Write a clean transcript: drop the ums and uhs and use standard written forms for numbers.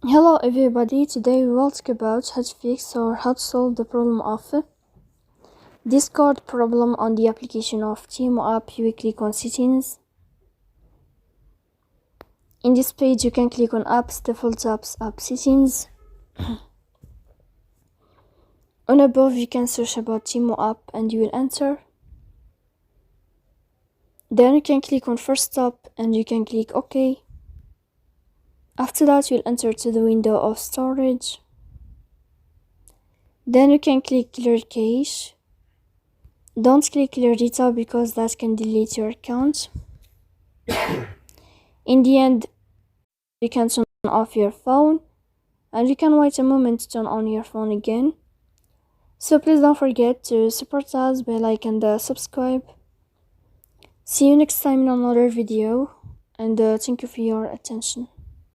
Hello everybody, today we will talk about how to fix or how to solve the problem of Discord problem on the application of Temu app. You will click on settings. In this page you can click on apps, default apps, app settings. On above you can search about Temu app and you will enter. Then you can click on first stop and you can click OK. After that you'll enter to the window of storage. Then you can click clear cache. Don't click clear data because that can delete your account. In the end, you can turn off your phone and you can wait a moment to turn on your phone again. So please don't forget to support us by like and subscribe. See you next time in another video and thank you for your attention.